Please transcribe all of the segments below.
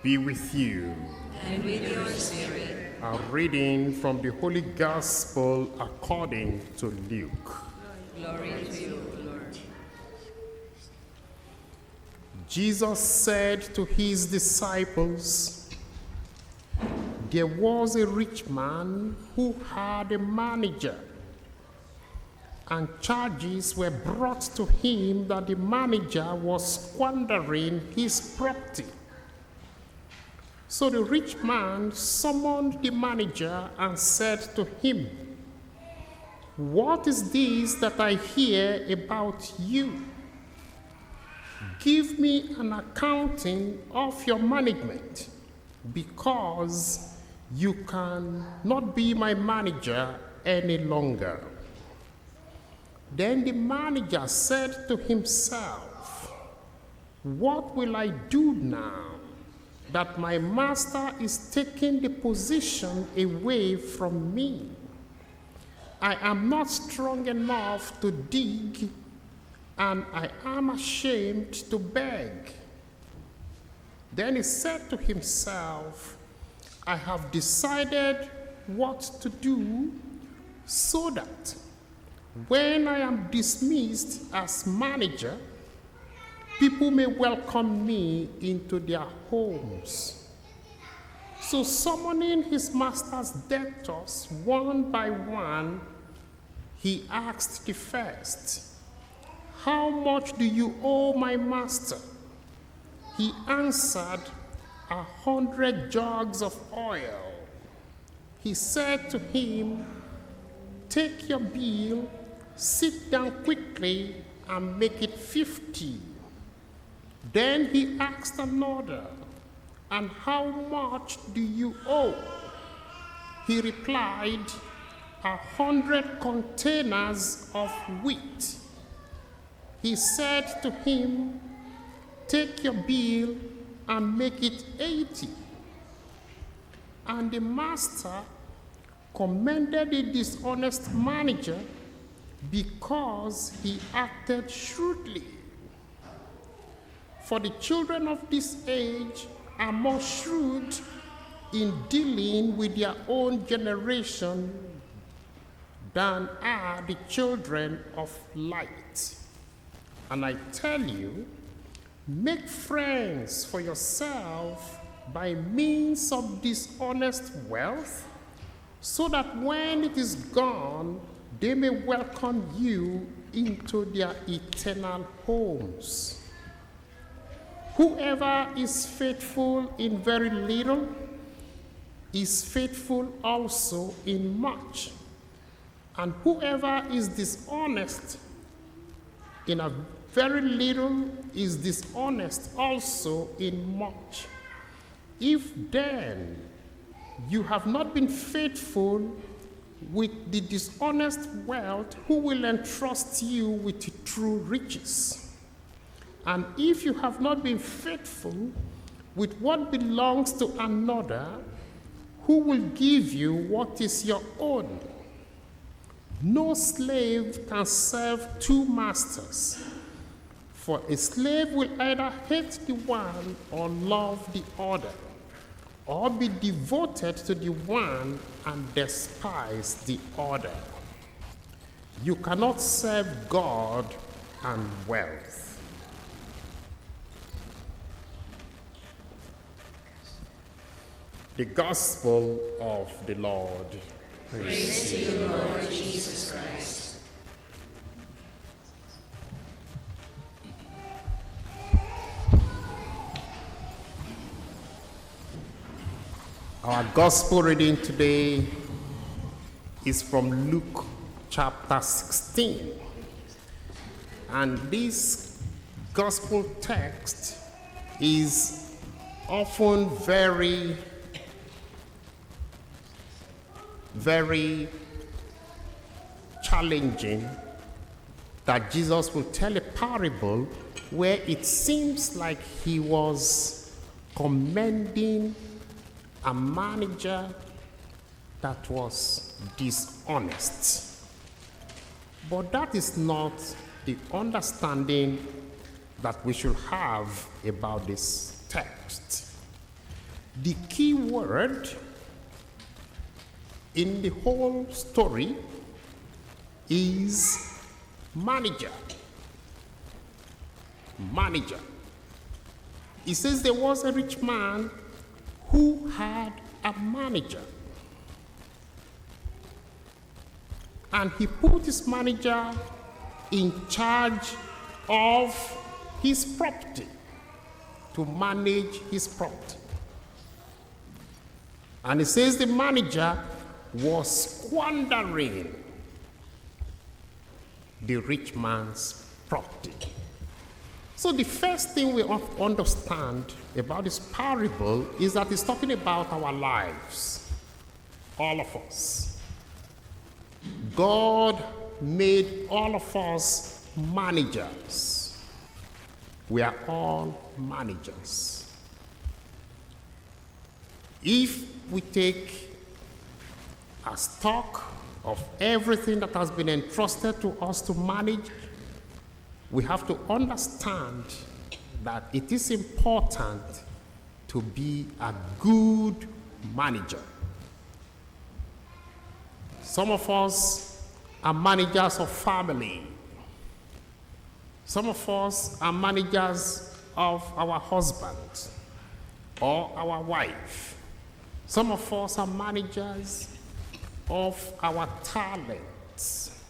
be with you. And with your spirit. A reading from the Holy Gospel according to Luke. Glory to you, Lord. Jesus said to his disciples, "There was a rich man who had a manager, and charges were brought to him that the manager was squandering his property. So the rich man summoned the manager and said to him, 'What is this that I hear about you? Give me an accounting of your management, because you cannot be my manager any longer.' Then the manager said to himself, 'What will I do now that my master is taking the position away from me? I am not strong enough to dig, and I am ashamed to beg.' Then he said to himself, 'I have decided what to do so that when I am dismissed as manager, people may welcome me into their homes.' So summoning his master's debtors one by one, he asked the first, 'How much do you owe my master?' He answered, 100 jugs of oil. He said to him, 'Take your bill, sit down quickly, and make it 50. Then he asked another, 'And how much do you owe?' He replied, 100 containers of wheat. He said to him, 'Take your bill and make it 80. And the master commended the dishonest manager because he acted shrewdly. For the children of this age are more shrewd in dealing with their own generation than are the children of light. And I tell you, make friends for yourself by means of dishonest wealth, so that when it is gone, they may welcome you into their eternal homes. Whoever is faithful in very little is faithful also in much. And whoever is dishonest in a very little is dishonest also in much. If then you have not been faithful with the dishonest wealth, who will entrust you with true riches? And if you have not been faithful with what belongs to another, who will give you what is your own? No slave can serve two masters, for a slave will either hate the one or love the other, or be devoted to the one and despise the other. You cannot serve God and wealth. The Gospel of the Lord. Praise to you, Lord Jesus Christ. Our Gospel reading today is from Luke chapter 16. And this Gospel text is often very challenging, that Jesus will tell a parable where it seems like he was commending a manager that was dishonest. But that is not the understanding that we should have about this text. The key word in the whole story is manager. Manager. It says there was a rich man who had a manager. And he put his manager in charge of his property, to manage his property. And it says the manager was squandering the rich man's property. So the first thing we have to understand about this parable is that it's talking about our lives, all of us. God made all of us managers. We are all managers. If we take a stock of everything that has been entrusted to us to manage, we have to understand that it is important to be a good manager. Some of us are managers of family. Some of us are managers of our husband or our wife. Some of us are managers of our talents,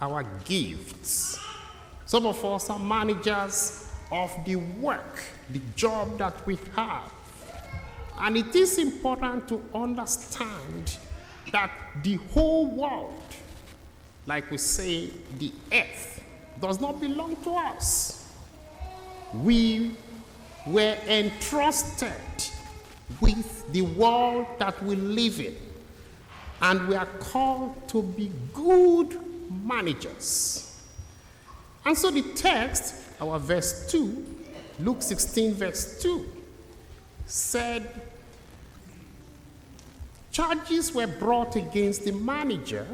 our gifts. Some of us are managers of the work, the job that we have. And it is important to understand that the whole world, like we say, the earth, does not belong to us. We were entrusted with the world that we live in, and we are called to be good managers. And so the text, our verse 2, Luke 16 verse 2, said charges were brought against the manager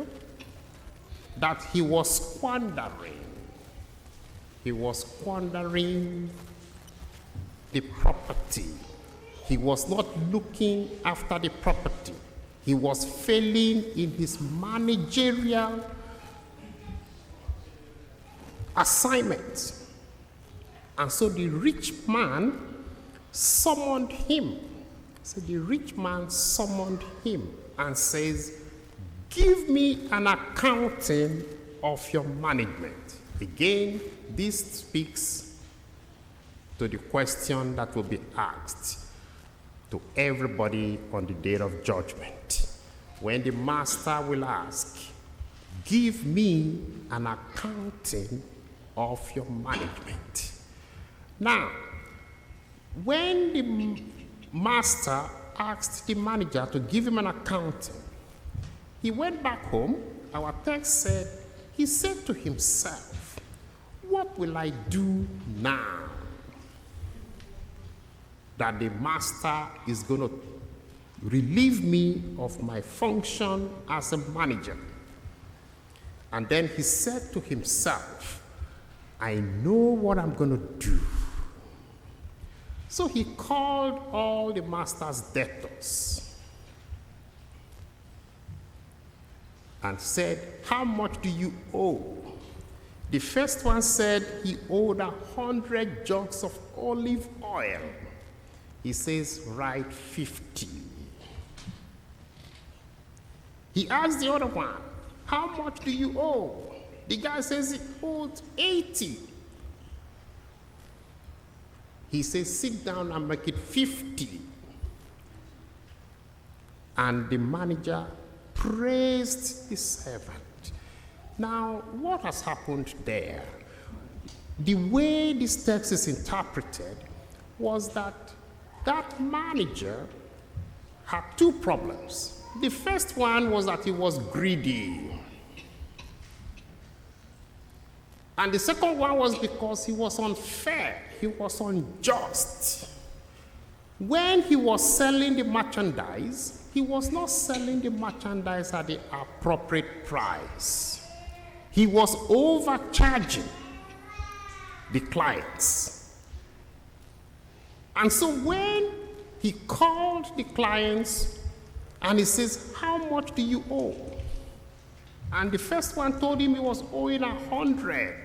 that he was squandering. He was squandering the property. He was not looking after the property. He was failing in his managerial assignment. And so the rich man summoned him. So the rich man summoned him and says, "Give me an accounting of your management." Again, this speaks to the question that will be asked to everybody on the day of judgment. When the master will ask, "Give me an accounting of your management." Now, when the master asked the manager to give him an accounting, he went back home. Our text said, he said to himself, "What will I do now that the master is going to relieve me of my function as a manager?" And then he said to himself, "I know what I'm going to do." So he called all the master's debtors and said, "How much do you owe?" The first one said he owed 100 jugs of olive oil. He says, "Write 50. He asked the other one, "How much do you owe?" The guy says he owed 80. He says, "Sit down and make it 50. And the manager praised the servant. Now, what has happened there? The way this text is interpreted was that that manager had two problems. The first one was that he was greedy. And the second one was because he was unfair, he was unjust. When he was selling the merchandise, he was not selling the merchandise at the appropriate price. He was overcharging the clients. And so when he called the clients and he says, how much do you owe? And the first one told him he was owing 100.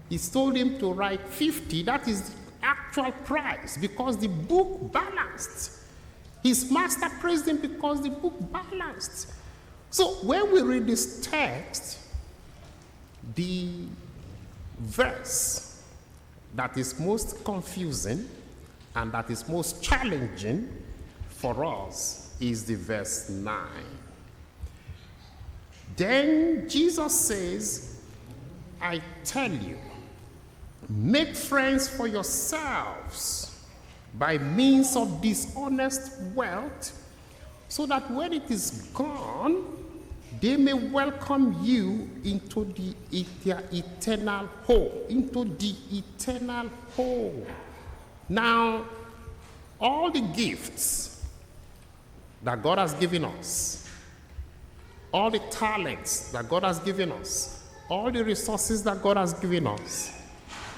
He told him to write 50. That is the actual price because the book balanced. His master praised him because the book balanced. So when we read this text, the verse that is most confusing and that is most challenging for us is the verse 9. Then Jesus says, I tell you, make friends for yourselves by means of dishonest wealth, so that when it is gone, they may welcome you into the eternal home, into the eternal home. Now, all the gifts that God has given us, all the talents that God has given us, all the resources that God has given us,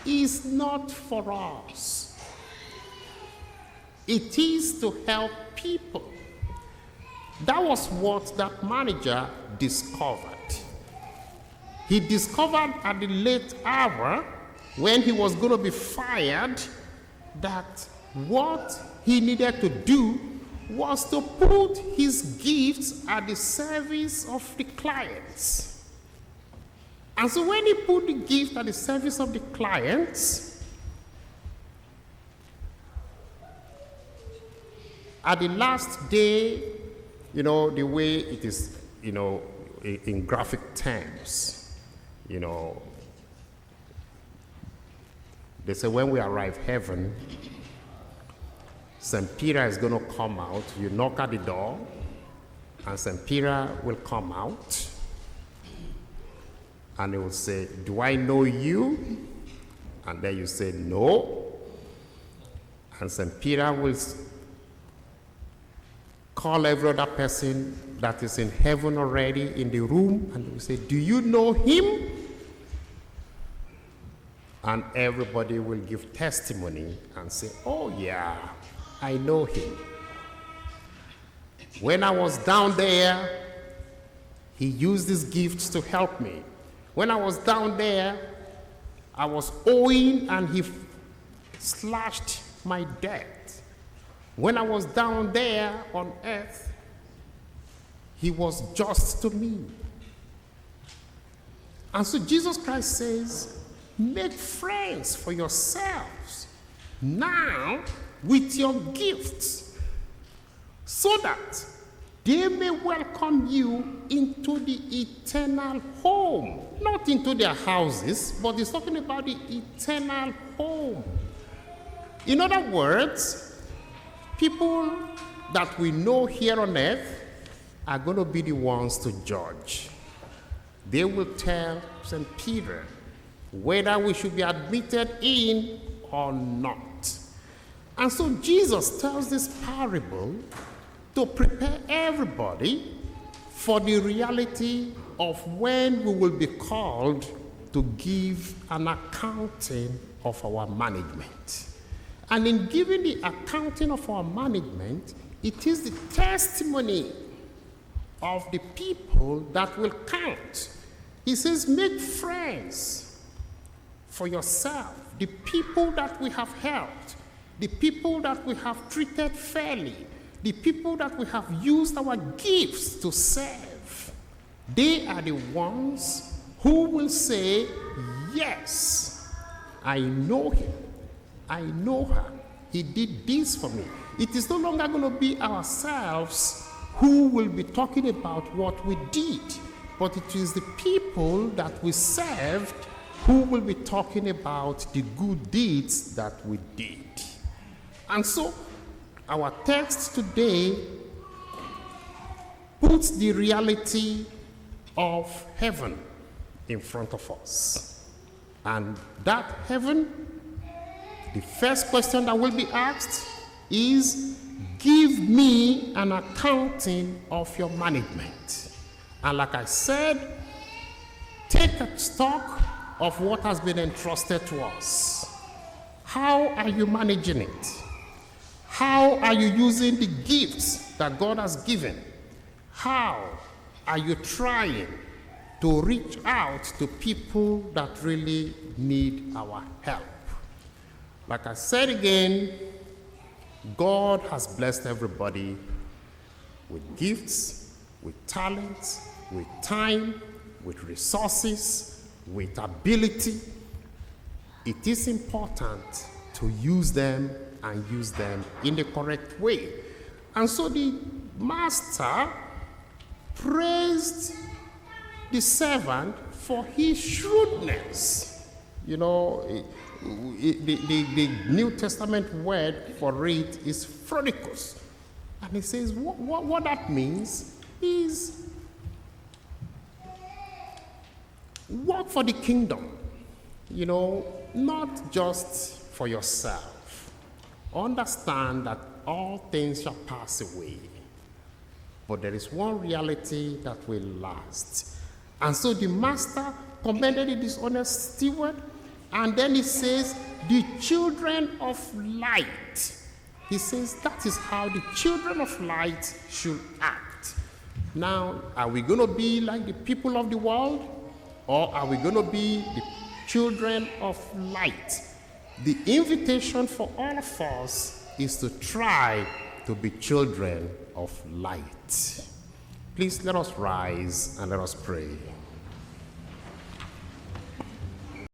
is not for us. It is to help people. That was what that manager discovered. He discovered at the late hour, when he was going to be fired, that what he needed to do was to put his gifts at the service of the clients. And so when he put the gift at the service of the clients, at the last day, the way it is, in graphic terms, they say when we arrive heaven, St. Peter is going to come out. You knock at the door, and St. Peter will come out, and he will say, do I know you? And then you say, no. And St. Peter will call every other person that is in heaven already in the room, and he will say, do you know him? And everybody will give testimony and say, oh yeah, I know him. When I was down there, he used his gifts to help me. When I was down there, I was owing and he slashed my debt. When I was down there on earth, he was just to me. And so Jesus Christ says, make friends for yourselves now with your gifts, so that they may welcome you into the eternal home. Not into their houses, but he's talking about the eternal home. In other words, people that we know here on earth are going to be the ones to judge. They will tell St. Peter whether we should be admitted in or not. And so Jesus tells this parable to prepare everybody for the reality of when we will be called to give an accounting of our management. And in giving the accounting of our management, it is the testimony of the people that will count. He says, make friends for yourself, the people that we have helped, the people that we have treated fairly, the people that we have used our gifts to serve. They are the ones who will say, yes, I know him, I know her, he did this for me. It is no longer going to be ourselves who will be talking about what we did, but it is the people that we served who will be talking about the good deeds that we did. And so, our text today puts the reality of heaven in front of us. And that heaven, the first question that will be asked is, give me an accounting of your management. And like I said, take a stock of what has been entrusted to us. How are you managing it? How are you using the gifts that God has given? How are you trying to reach out to people that really need our help? Like I said again, God has blessed everybody with gifts, with talents, with time, with resources, with ability. It is important to use them and use them in the correct way. And so the master praised the servant for his shrewdness. You know, the New Testament word for it is fronicus. And he says what that means is work for the kingdom, you know, not just for yourself. Understand that all things shall pass away, but there is one reality that will last. And so the master commended the dishonest steward, and then he says, the children of light. He says that is how the children of light should act. Now, are we going to be like the people of the world, or are we going to be the children of light? The invitation for all of us is to try to be children of light. Please let us rise and let us pray.